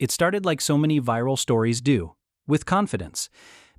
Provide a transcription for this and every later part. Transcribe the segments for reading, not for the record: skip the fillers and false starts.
It started like so many viral stories do, with confidence.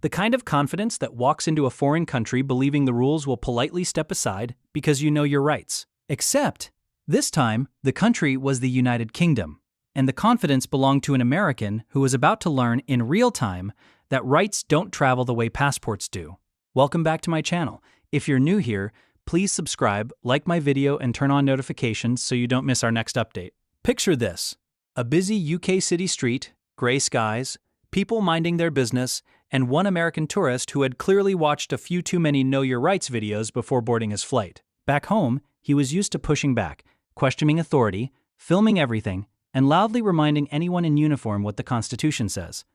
The kind of confidence that walks into a foreign country believing the rules will politely step aside because you know your rights. Except, this time, the country was the United Kingdom, and the confidence belonged to an American who was about to learn in real time that rights don't travel the way passports do. Welcome back to my channel. If you're new here, please subscribe, like my video, and turn on notifications so you don't miss our next update. Picture this: a busy UK city street, gray skies, people minding their business, and one American tourist who had clearly watched a few too many Know Your Rights videos before boarding his flight. Back home, he was used to pushing back, questioning authority, filming everything, and loudly reminding anyone in uniform what the Constitution says.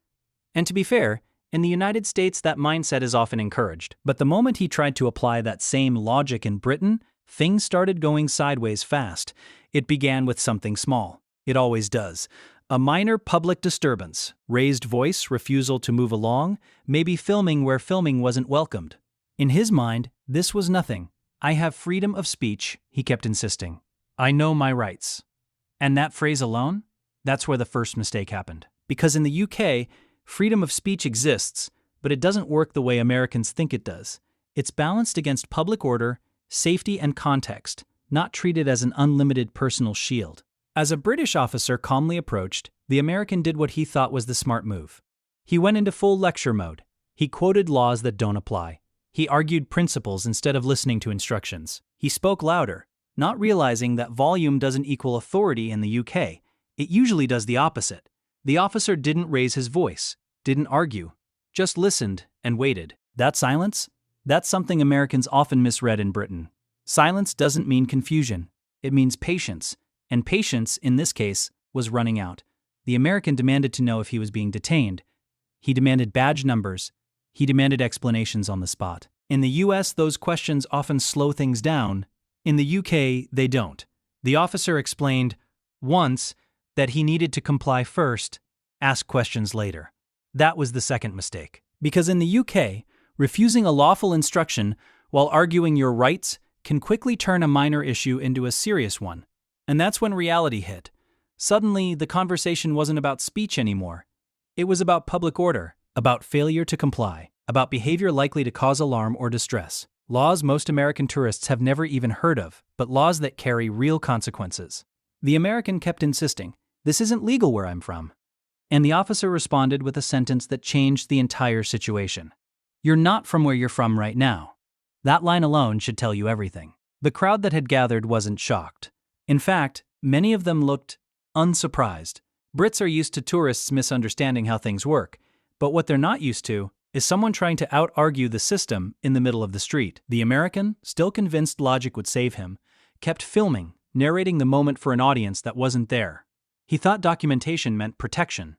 And to be fair, in the United States that mindset is often encouraged. But the moment he tried to apply that same logic in Britain, things started going sideways fast. It began with something small. It always does. A minor public disturbance, raised voice, refusal to move along, maybe filming where filming wasn't welcomed. In his mind, this was nothing. I have freedom of speech, he kept insisting. I know my rights. And that phrase alone? That's where the first mistake happened. Because in the UK, freedom of speech exists, but it doesn't work the way Americans think it does. It's balanced against public order, safety, and context, not treated as an unlimited personal shield. As a British officer calmly approached, the American did what he thought was the smart move. He went into full lecture mode. He quoted laws that don't apply. He argued principles instead of listening to instructions. He spoke louder, not realizing that volume doesn't equal authority in the UK. It usually does the opposite. The officer didn't raise his voice, didn't argue, just listened and waited. That silence? That's something Americans often misread in Britain. Silence doesn't mean confusion. It means patience. And patience, in this case, was running out. The American demanded to know if he was being detained. He demanded badge numbers. He demanded explanations on the spot. In the US, those questions often slow things down. In the UK, they don't. The officer explained, once, that he needed to comply first, ask questions later. That was the second mistake. Because in the UK, refusing a lawful instruction while arguing your rights can quickly turn a minor issue into a serious one. And that's when reality hit. Suddenly, the conversation wasn't about speech anymore. It was about public order, about failure to comply, about behavior likely to cause alarm or distress. Laws most American tourists have never even heard of, but laws that carry real consequences. The American kept insisting, "This isn't legal where I'm from." And the officer responded with a sentence that changed the entire situation. "You're not from where you're from right now." That line alone should tell you everything. The crowd that had gathered wasn't shocked. In fact, many of them looked unsurprised. Brits are used to tourists misunderstanding how things work, but what they're not used to is someone trying to out-argue the system in the middle of the street. The American, still convinced logic would save him, kept filming, narrating the moment for an audience that wasn't there. He thought documentation meant protection.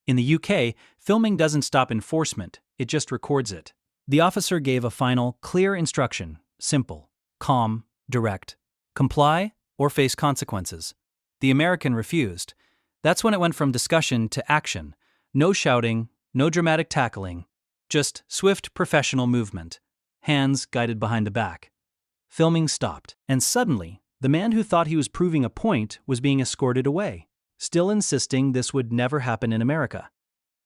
In the UK, filming doesn't stop enforcement, it just records it. The officer gave a final, clear instruction, simple, calm, direct. Comply or face consequences. The American refused. That's when it went from discussion to action. No shouting, no dramatic tackling, just swift professional movement. Hands guided behind the back. Filming stopped, and suddenly, the man who thought he was proving a point was being escorted away, still insisting this would never happen in America.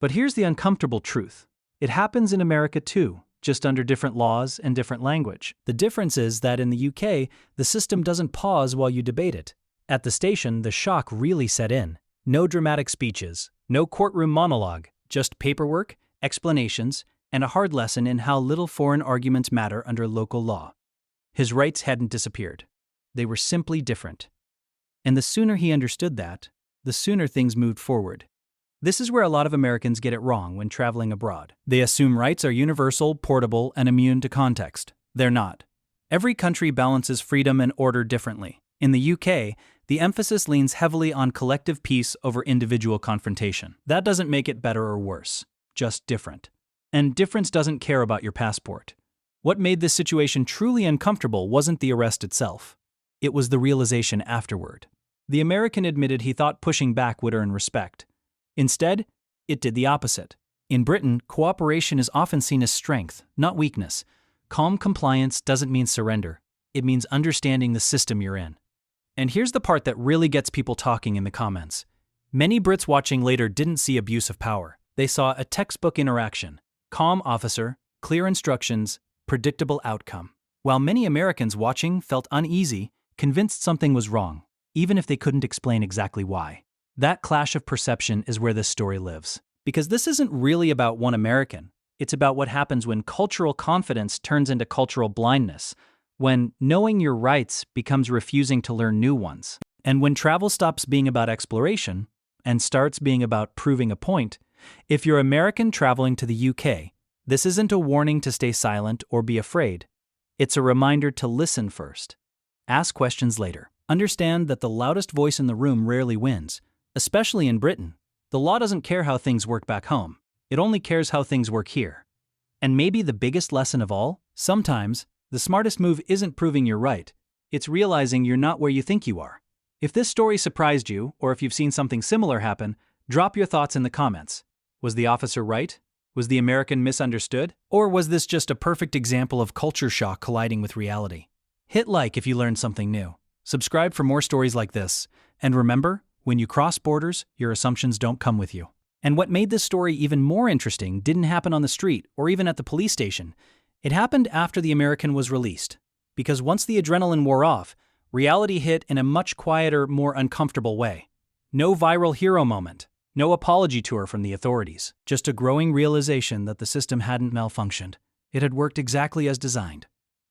But here's the uncomfortable truth. It happens in America too, just under different laws and different language. The difference is that in the UK, the system doesn't pause while you debate it. At the station, the shock really set in. No dramatic speeches, no courtroom monologue, just paperwork, explanations, and a hard lesson in how little foreign arguments matter under local law. His rights hadn't disappeared. They were simply different. And the sooner he understood that, the sooner things moved forward. This is where a lot of Americans get it wrong when traveling abroad. They assume rights are universal, portable, and immune to context. They're not. Every country balances freedom and order differently. In the UK, the emphasis leans heavily on collective peace over individual confrontation. That doesn't make it better or worse, just different. And difference doesn't care about your passport. What made this situation truly uncomfortable wasn't the arrest itself. It was the realization afterward. The American admitted he thought pushing back would earn respect. Instead, it did the opposite. In Britain, cooperation is often seen as strength, not weakness. Calm compliance doesn't mean surrender. It means understanding the system you're in. And here's the part that really gets people talking in the comments. Many Brits watching later didn't see abuse of power. They saw a textbook interaction: calm officer, clear instructions, predictable outcome. While many Americans watching felt uneasy, convinced something was wrong, even if they couldn't explain exactly why. That clash of perception is where this story lives. Because this isn't really about one American. It's about what happens when cultural confidence turns into cultural blindness, when knowing your rights becomes refusing to learn new ones, and when travel stops being about exploration and starts being about proving a point. If you're American traveling to the UK, this isn't a warning to stay silent or be afraid. It's a reminder to listen first. Ask questions later. Understand that the loudest voice in the room rarely wins, especially in Britain. The law doesn't care how things work back home. It only cares how things work here. And maybe the biggest lesson of all, sometimes, the smartest move isn't proving you're right. It's realizing you're not where you think you are. If this story surprised you, or if you've seen something similar happen, drop your thoughts in the comments. Was the officer right? Was the American misunderstood? Or was this just a perfect example of culture shock colliding with reality? Hit like if you learned something new. Subscribe for more stories like this. And remember, when you cross borders, your assumptions don't come with you. And what made this story even more interesting didn't happen on the street or even at the police station. It happened after the American was released. Because once the adrenaline wore off, reality hit in a much quieter, more uncomfortable way. No viral hero moment. No apology tour from the authorities. Just a growing realization that the system hadn't malfunctioned. It had worked exactly as designed.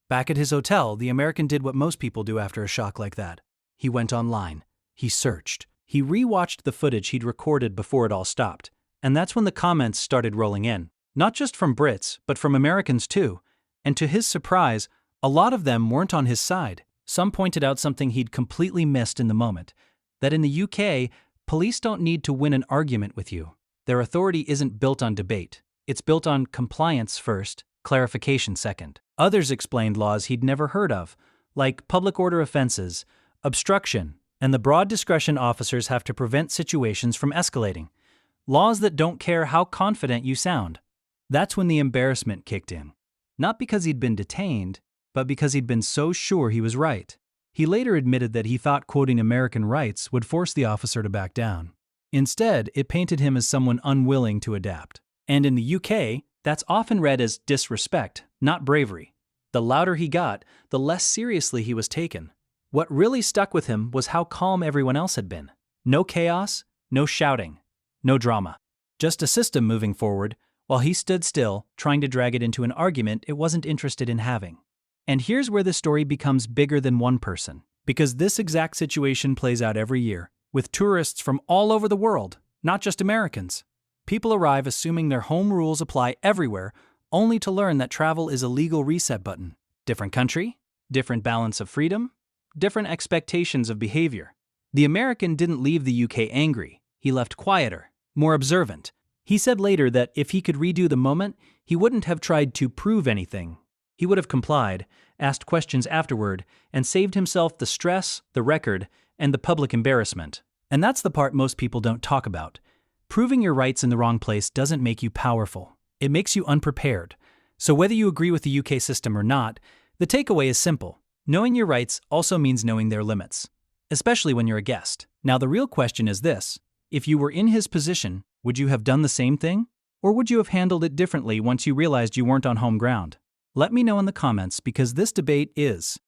Back at his hotel, the American did what most people do after a shock like that. He went online. He searched. He re-watched the footage he'd recorded before it all stopped. And that's when the comments started rolling in. Not just from Brits, but from Americans too. And to his surprise, a lot of them weren't on his side. Some pointed out something he'd completely missed in the moment. That in the UK, police don't need to win an argument with you. Their authority isn't built on debate. It's built on compliance first, clarification second. Others explained laws he'd never heard of, like public order offenses, obstruction, and the broad discretion officers have to prevent situations from escalating. Laws that don't care how confident you sound. That's when the embarrassment kicked in. Not because he'd been detained, but because he'd been so sure he was right. He later admitted that he thought quoting American rights would force the officer to back down. Instead, it painted him as someone unwilling to adapt. And in the UK, that's often read as disrespect, not bravery. The louder he got, the less seriously he was taken. What really stuck with him was how calm everyone else had been. No chaos, no shouting, no drama. Just a system moving forward, while he stood still, trying to drag it into an argument it wasn't interested in having. And here's where the story becomes bigger than one person. Because this exact situation plays out every year, with tourists from all over the world, not just Americans. People arrive assuming their home rules apply everywhere, only to learn that travel is a legal reset button. Different country, different balance of freedom, different expectations of behavior. The American didn't leave the UK angry. He left quieter, more observant. He said later that if he could redo the moment, he wouldn't have tried to prove anything. He would have complied, asked questions afterward, and saved himself the stress, the record, and the public embarrassment. And that's the part most people don't talk about. Proving your rights in the wrong place doesn't make you powerful. It makes you unprepared. So whether you agree with the UK system or not, the takeaway is simple. Knowing your rights also means knowing their limits, especially when you're a guest. Now the real question is this: if you were in his position, would you have done the same thing? Or would you have handled it differently once you realized you weren't on home ground? Let me know in the comments because this debate is